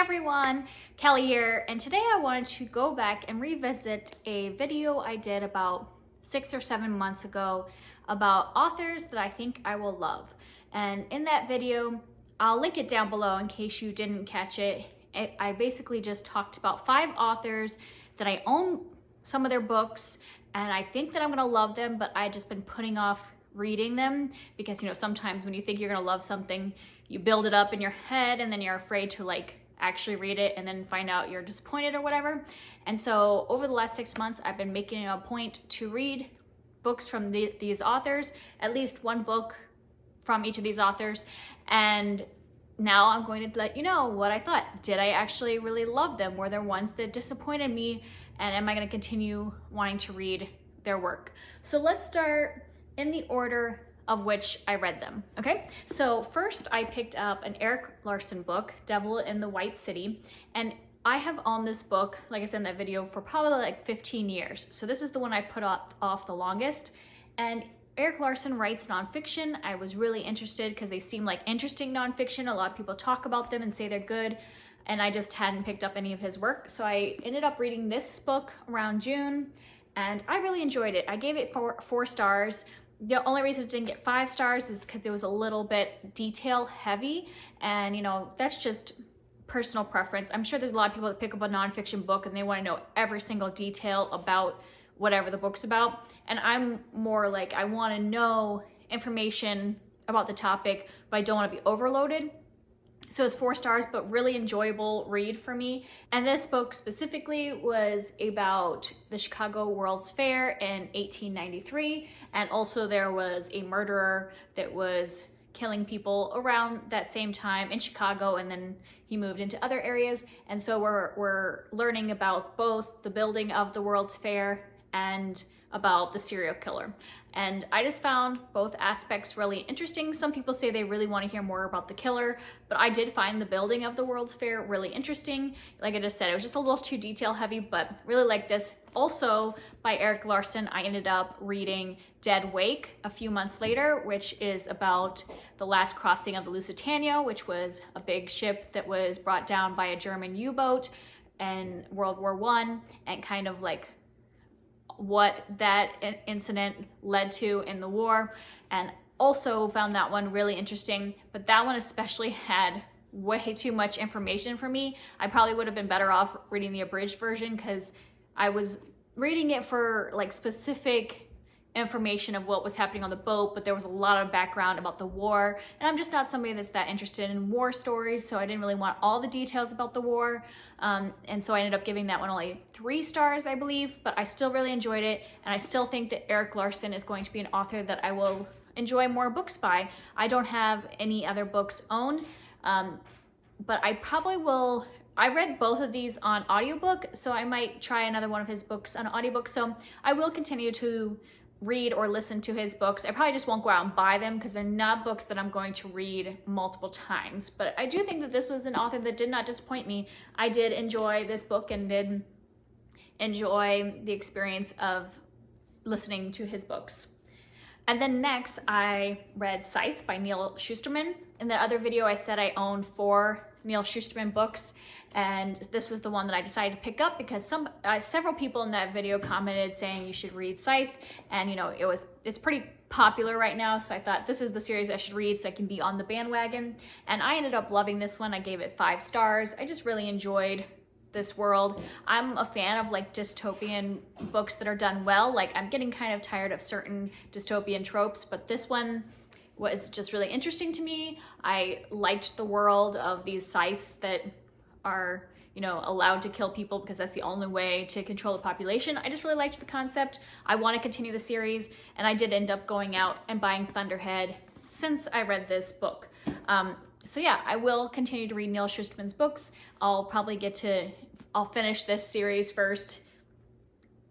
everyone, Kelly here, and today I wanted to go back and revisit a video I did about 6 or 7 months ago about authors that I think I will love. And in that video, I'll link it down below in case you didn't catch it. I basically just talked about 5 authors that I own some of their books, and I think that I'm gonna love them, but I just been putting off reading them because, you know, sometimes when you think you're gonna love something, you build it up in your head and then you're afraid to actually read it and then find out you're disappointed or whatever. And so over the last 6 months, I've been making it a point to read books from these authors, at least one book from each of these authors. And now I'm going to let you know what I thought. Did I actually really love them? Were there ones that disappointed me? And am I going to continue wanting to read their work? So let's start in the order of which I read them, okay? So first I picked up an Erik Larsen book, Devil in the White City, and I have owned this book, like I said in that video, for probably like 15 years. So this is the one I put off the longest. And Erik Larsen writes nonfiction. I was really interested because they seem like interesting nonfiction. A lot of people talk about them and say they're good, and I just hadn't picked up any of his work. So I ended up reading this book around June, and I really enjoyed it. I gave it 4 stars. The only reason it didn't get 5 stars is because it was a little bit detail heavy, and you know, that's just personal preference. I'm sure there's a lot of people that pick up a nonfiction book and they want to know every single detail about whatever the book's about, and I'm more like, I want to know information about the topic, but I don't want to be overloaded. So it's 4 stars, but really enjoyable read for me. And this book specifically was about the Chicago World's Fair in 1893. And also there was a murderer that was killing people around that same time in Chicago, and then he moved into other areas. And so we're learning about both the building of the World's Fair and about the serial killer. And I just found both aspects really interesting. Some people say they really want to hear more about the killer, but I did find the building of the World's Fair really interesting. Like I just said, it was just a little too detail heavy, but really like this. Also by Erik Larsen, I ended up reading Dead Wake a few months later, which is about the last crossing of the Lusitania, which was a big ship that was brought down by a German U-boat in World War I, and kind of like what that incident led to in the war. And also found that one really interesting, but that one especially had way too much information for me. I probably would have been better off reading the abridged version because I was reading it for like specific information of what was happening on the boat, but there was a lot of background about the war, and I'm just not somebody that's that interested in war stories, so I didn't really want all the details about the war, and so I ended up giving that one only 3 stars, I believe, but I still really enjoyed it, and I still think that Erik Larsen is going to be an author that I will enjoy more books by. I don't have any other books owned, but I probably will. I read both of these on audiobook, so I might try another one of his books on audiobook, so I will continue to read or listen to his books. I probably just won't go out and buy them because they're not books that I'm going to read multiple times. But I do think that this was an author that did not disappoint me. I did enjoy this book and did enjoy the experience of listening to his books. And then next I read Scythe by Neal Shusterman. In that other video I said I owned 4 Neal Shusterman books, and this was the one that I decided to pick up because several people in that video commented saying you should read Scythe, and you know, it's pretty popular right now, so I thought this is the series I should read so I can be on the bandwagon. And I ended up loving this one. I gave it 5 stars. I just really enjoyed this world. I'm a fan of like dystopian books that are done well. Like, I'm getting kind of tired of certain dystopian tropes, but this one was just really interesting to me. I liked the world of these scythes that are, you know, allowed to kill people because that's the only way to control the population. I just really liked the concept. I want to continue the series, and I did end up going out and buying Thunderhead since I read this book. So yeah, I will continue to read Neal Shusterman's books. I'll finish this series first,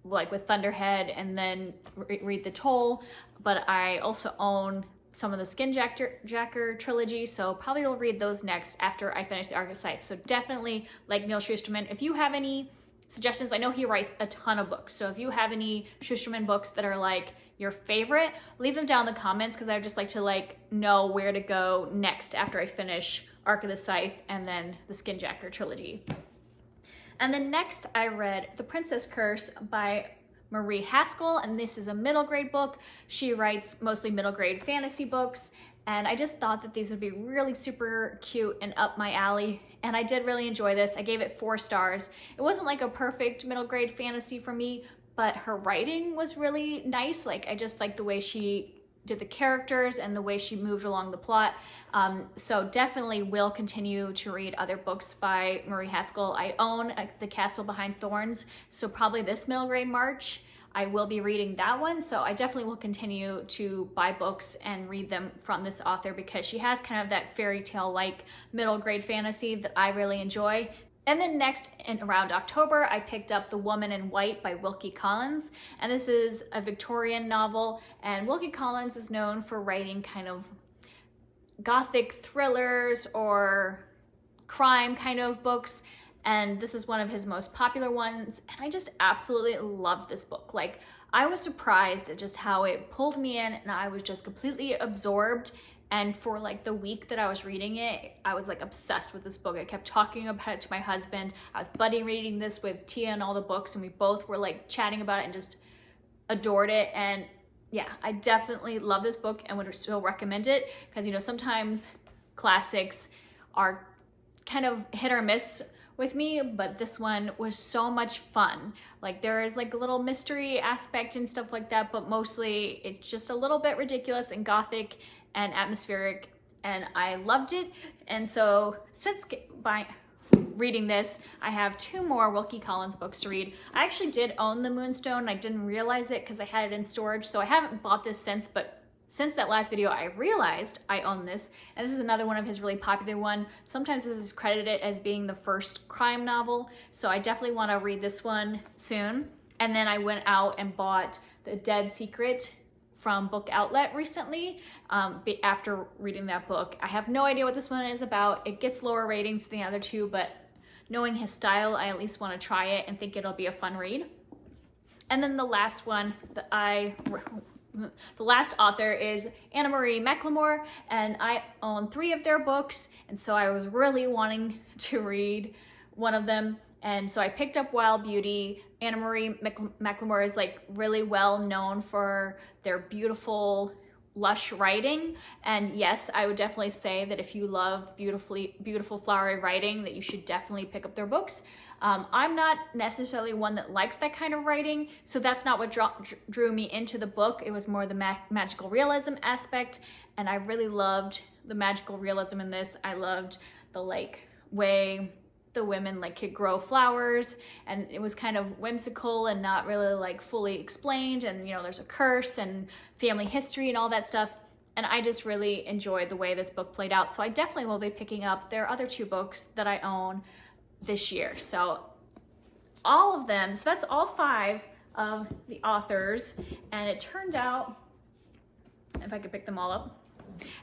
like with Thunderhead, and then read The Toll. But I also own some of the Skinjacker trilogy, so probably will read those next after I finish the Arc of Scythe. So definitely like Neal Shusterman. If you have any suggestions, I know he writes a ton of books, so if you have any Shusterman books that are like your favorite, leave them down in the comments because I would just like to know where to go next after I finish Arc of the Scythe and then the Skinjacker trilogy. And then next I read The Princess Curse by Marie Haskell, and this is a middle grade book. She writes mostly middle grade fantasy books, and I just thought that these would be really super cute and up my alley, and I did really enjoy this. I gave it 4 stars. It wasn't like a perfect middle grade fantasy for me, but her writing was really nice. I just liked the way she did the characters and the way she moved along the plot. So definitely will continue to read other books by Marie Haskell. I own The Castle Behind Thorns, so probably this middle grade March I will be reading that one. So I definitely will continue to buy books and read them from this author because she has kind of that fairy tale like middle grade fantasy that I really enjoy. And then next, in around October, I picked up The Woman in White by Wilkie Collins. And this is a Victorian novel. And Wilkie Collins is known for writing kind of gothic thrillers or crime kind of books. And this is one of his most popular ones. And I just absolutely love this book. I was surprised at just how it pulled me in, and I was just completely absorbed. And for the week that I was reading it, I was obsessed with this book. I kept talking about it to my husband. I was buddy reading this with Tia and all the books, and we both were chatting about it and just adored it. And yeah, I definitely love this book and would still recommend it because, sometimes classics are kind of hit or miss with me, but this one was so much fun. There is a little mystery aspect and stuff like that, but mostly it's just a little bit ridiculous and gothic and atmospheric, and I loved it. And so since reading this, I have 2 more Wilkie Collins books to read. I actually did own the Moonstone. I didn't realize it because I had it in storage, so I haven't bought this since, but since that last video, I realized I own this, and this is another one of his really popular one. Sometimes this is credited as being the first crime novel, so I definitely want to read this one soon. And then I went out and bought The Dead Secret from Book Outlet recently after reading that book. I have no idea what this one is about. It gets lower ratings than the other 2, but knowing his style, I at least want to try it and think it'll be a fun read. And then the last one that the last author is Anna Marie McLemore, and I own 3 of their books, and so I was really wanting to read one of them, and so I picked up Wild Beauty. Anna Marie McLemore is really well known for their beautiful, lush writing, and yes, I would definitely say that if you love beautiful flowery writing, that you should definitely pick up their books. I'm not necessarily one that likes that kind of writing, so that's not what drew me into the book. It was more the magical realism aspect, and I really loved the magical realism in this. I loved the way the women could grow flowers, and it was kind of whimsical and not really fully explained, and there's a curse and family history and all that stuff, and I just really enjoyed the way this book played out. So I definitely will be picking up their other 2 books that I own this year. So all of them, so that's all 5 of the authors, and it turned out, if I could pick them all up,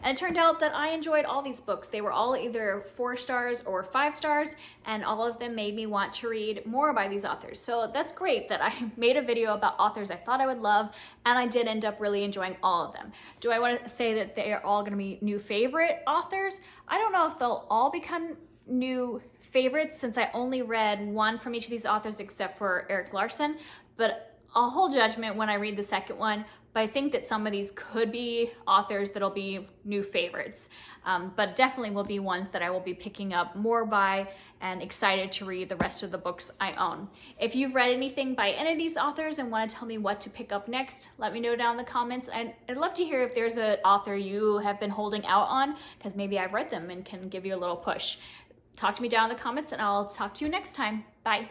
and it turned out that I enjoyed all these books. They were all either 4 stars or 5 stars, and all of them made me want to read more by these authors. So that's great that I made a video about authors I thought I would love, and I did end up really enjoying all of them. Do I want to say that they are all going to be new favorite authors? I don't know if they'll all become new favorites since I only read 1 from each of these authors except for Eric Larsen, but I'll hold judgment when I read the second one. But I think that some of these could be authors that'll be new favorites, but definitely will be ones that I will be picking up more by and excited to read the rest of the books I own. If you've read anything by any of these authors and want to tell me what to pick up next, let me know down in the comments. I'd love to hear if there's an author you have been holding out on, because maybe I've read them and can give you a little push. Talk to me down in the comments, and I'll talk to you next time. Bye.